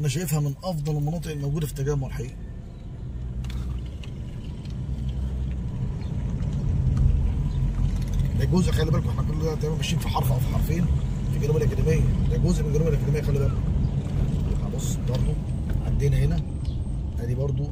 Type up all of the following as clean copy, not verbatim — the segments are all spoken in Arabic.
انا شايفها من افضل المناطق الموجوده في التجمع الحقيقي. ده جزء، خلي بالكم احنا كل ده تقريبا ماشيين في حرف او في حرفين في جنوب الاكاديميه، ده جزء من جنوب الاكاديميه خلي بالكم. بص برضه عدينا هنا، ادي برضه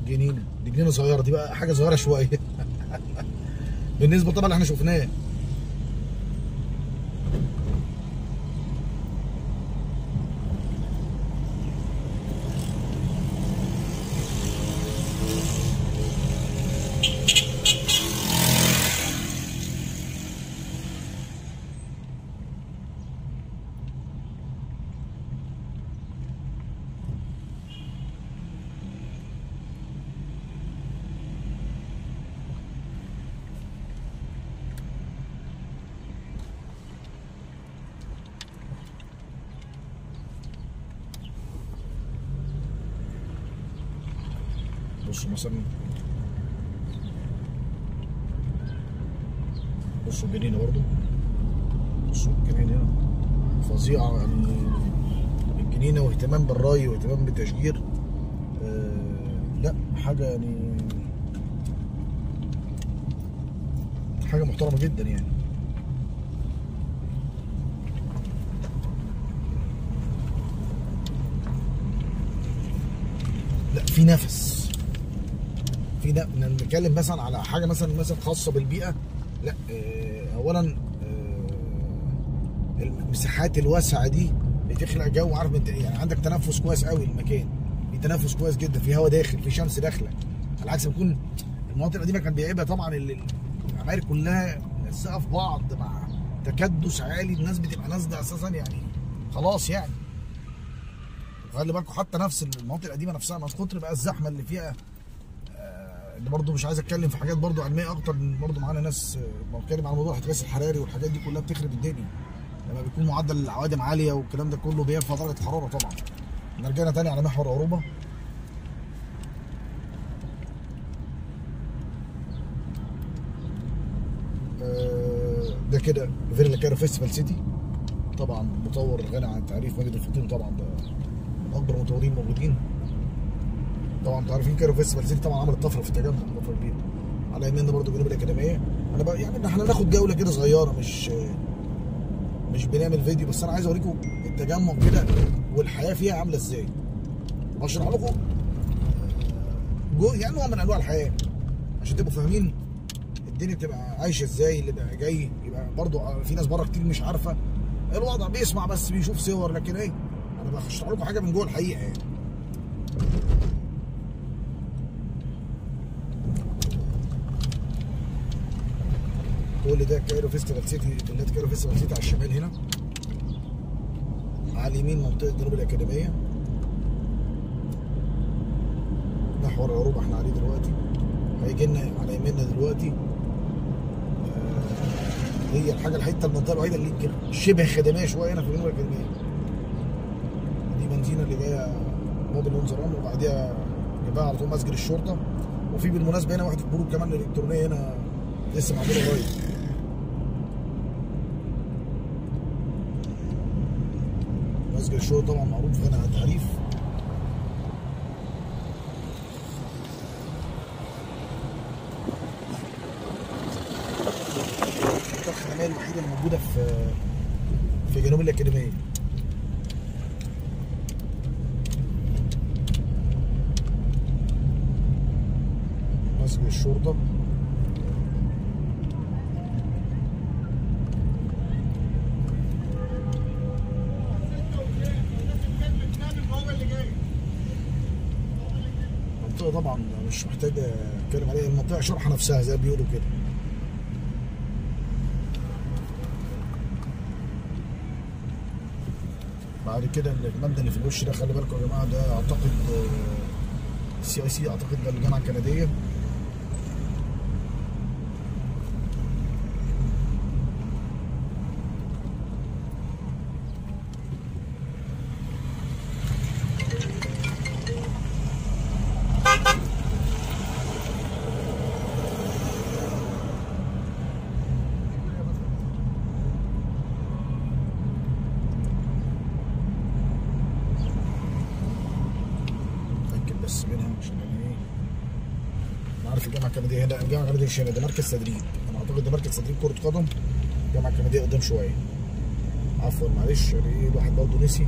جنينه، دي جنينه صغيره، دي بقى حاجه صغيره شويه بالنسبه طبعا اللي احنا شفناه. بصوا مثلا، بصوا الجنينه برضو، بصوا الجنينه هنا فظيعه يعني. الجنينه واهتمام بالري واهتمام بالتشجير، لا حاجه يعني حاجه محترمه جدا يعني. لا في نفس، نتكلم مثلا على حاجه مثلا خاصه بالبيئه. لا اولا المساحات الواسعه دي بتخلق جو، عارف انت يعني عندك تنفس كويس قوي، المكان في تنفس كويس جدا، في هواء داخل، في شمس داخله، على عكس بيكون المناطق القديمه كان بيعيبها طبعا العماير كلها ملزقه في بعض مع تكدس عالي، الناس بتبقى نازله اساسا يعني خلاص يعني. خلي بالكم حتى نفس المناطق القديمه نفسها من كتر بقى الزحمه اللي فيها، اللي برضه مش عايز اتكلم في حاجات برضه علميه اكتر، برضه معانا ناس بتكلم على موضوع الاحتباس الحراري والحاجات دي كلها بتخرب الدنيا لما بيكون معدل العوادم عاليه والكلام ده كله بيرفع درجه الحراره طبعا. رجعنا تاني على محور اوروبا. ده كده فيلا كايرو فيستيفال سيتي، طبعا مطور غني عن التعريف ماجد الفطيم، طبعا ده من اكبر المطورين موجودين. طبعا انتوا عارفين كايرو فيستيفال سيتي طبعا عملت طفره في التجمع، طفره كبيره. على يميننا برضه جنوب الاكاديميه. انا بقى يعني احنا هناخد جوله كده صغيره، مش بنعمل فيديو، بس انا عايز اوريكم التجمع كده والحياه فيها عامله ازاي، اشرح لكم يعني نوع من انواع الحياه عشان تبقوا فاهمين الدنيا بتبقى عايشه ازاي. اللي بقى جاي يبقى برضه في ناس بره كتير مش عارفه الوضع، بيسمع بس بيشوف صور، لكن ايه انا بشرح لكم حاجه من جوه الحقيقه يعني. كل ده كايرو فيستيفال سيتي، فيلات كايرو فيستيفال سيتي على الشمال هنا، على اليمين منطقه جنوب الاكاديميه، محور اوروبا احنا عليه دلوقتي، هيجي لنا على يميننا دلوقتي. هي الحته المنطقه الوحيده اللي شبه خدميه شويه هنا في جنوب الاكاديميه. دي بنزينه اللي جايه موبل ونزران، وبعديها جنبها على طول مسجد الشرطه، وفي بالمناسبه هنا وحده مرور كمان الالكترونيه هنا لسه معموله قريب. مسجد الشرطه طبعا معروف غني عن التعريف. الخدميه الوحيده اللي موجوده في جنوب الاكاديميه. مسجد الشرطه المنطقه طبعا مش محتاج اتكلم عليها، المنطقه شرحه نفسها زي ما بيقولوا كده. بعد كده المبنى اللي في الوش ده خلي بالكم يا جماعه، ده اعتقد CIC، اعتقد ده الجامعه الكنديه. الكنديه هنا، الجامعه الكنديه مش هنا، ده مركز تدريب، انا اعتقد ده مركز تدريب كره قدم. الجامعه الكنديه قدام شويه. عفوا معلش، ايه الواحد برضه نسي.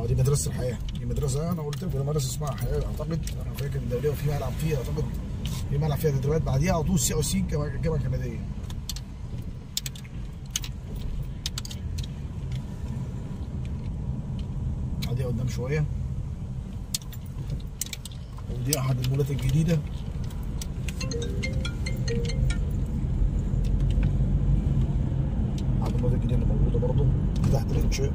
دي مدرسة الحياة، دي مدرسة أنا قلت لكم مدرسة اسمها حياة أعتقد، أنا فاكر الدولية وفي ملعب فيها أعتقد، في ملعب فيها تدريبات، بعديها على طول سي أو سي الجامعة الكندية. بعديها قدام شوية، ودي أحد المولات الجديدة. أحد المولات الجديدة اللي موجودة برضه، دي تحت الإنشاء.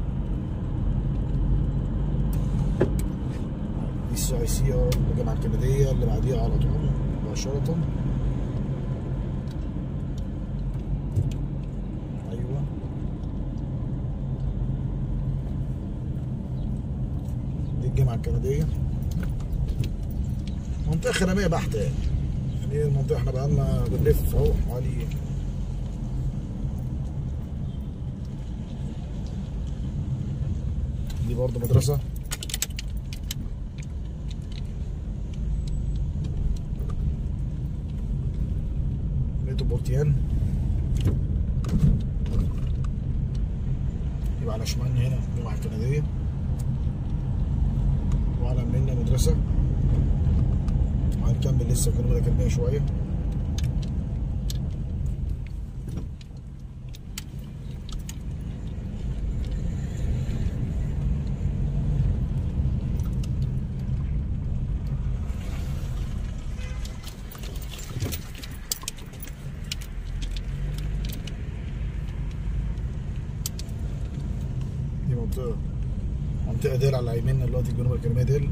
دي السي اي سي الجامعة الكندية اللي بعديها على طول مباشرة. أيوه دي الجامعة الكندية، منطقة خدمية بحتة يعني. يعني المنطقة احنا بقالنا بنلف اهو حوالي دي برضه مدرسة. بيت بورتيان، يبقى على شمالنا هنا الجامعة الكندية، وعلى يميننا مدرسة، وهنكمل لسه الجنوب الأكاديمية شوية. دي منطقة ديل على يميننا دلوقتي، الجنوب الأكاديمية ديل.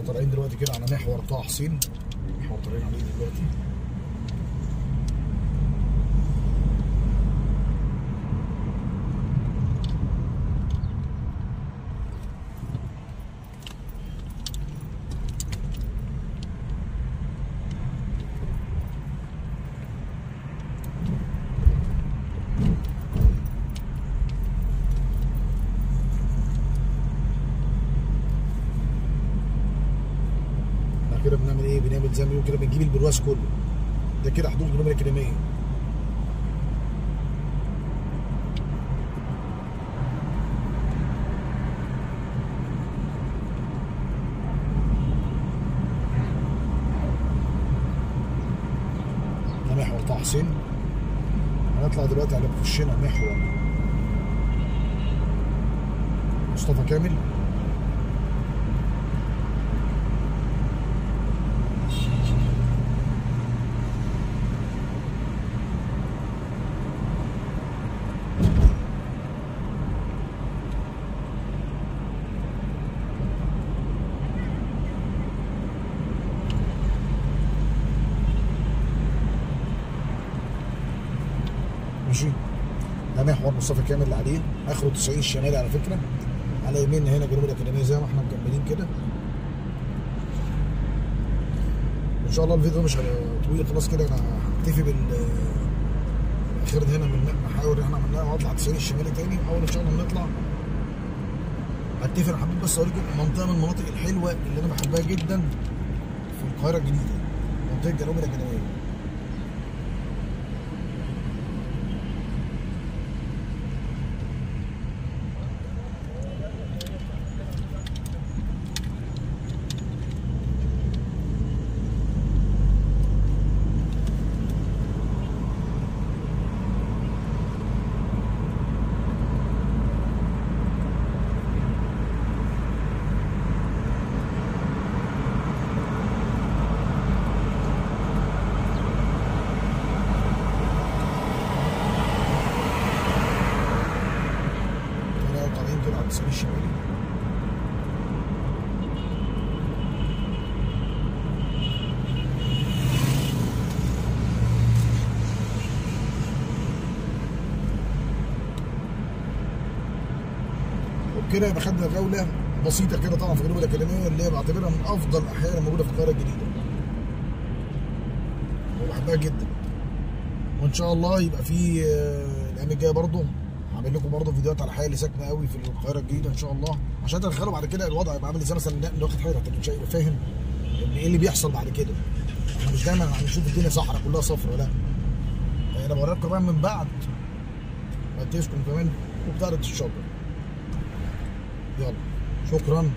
طالعين دلوقتي كده على محور طه حسين، محور طالعين عليه دلوقتي. كده بنعمل ايه؟ بنعمل زي ما بيقولوا كده، بنجيب البرواز كله. ده كده حدود الجنوب الأكاديمية. ده محور طه حسين. هنطلع دلوقتي على وشنا محور مصطفى كامل. ماشي، ده محور مصطفى كامل اللي عليه، اخره 90 الشمالي على فكره. على يميننا هنا جنوب الأكاديمية زي ما احنا مكملين كده. ان شاء الله الفيديو مش طويل، خلاص كده انا هكتفي بالاخير هنا من المحاور اللي احنا عملناها، واطلع 90 الشمالي تاني. اول ان شاء الله نطلع هكتفي. انا حبيت بس اوريكم منطقه من المناطق الحلوه اللي انا بحبها جدا في القاهره الجديده، منطقه جنوب الأكاديمية. كده يبقى خدنا جوله بسيطه كده طبعا في جنوب الاكاديميه، اللي هي بعتبرها من افضل الاحياء الموجوده في القاهره الجديده، وبحبها جدا. وان شاء الله يبقى في الايام الجايه برضه هعمل لكم برضه فيديوهات على الحي اللي ساكنه قوي في القاهره الجديده ان شاء الله، عشان تتخيلوا بعد كده الوضع يبقى عامل ازاي. مثلا واخد حيره مش هيبقى فاهم ايه اللي بيحصل بعد كده. احنا مش دايما هنشوف الدنيا صحراء كلها صفرا، لا، انا بوريكم كمان من بعد ما تسكن كمان وبتعرض الشجر. يلا شكرا.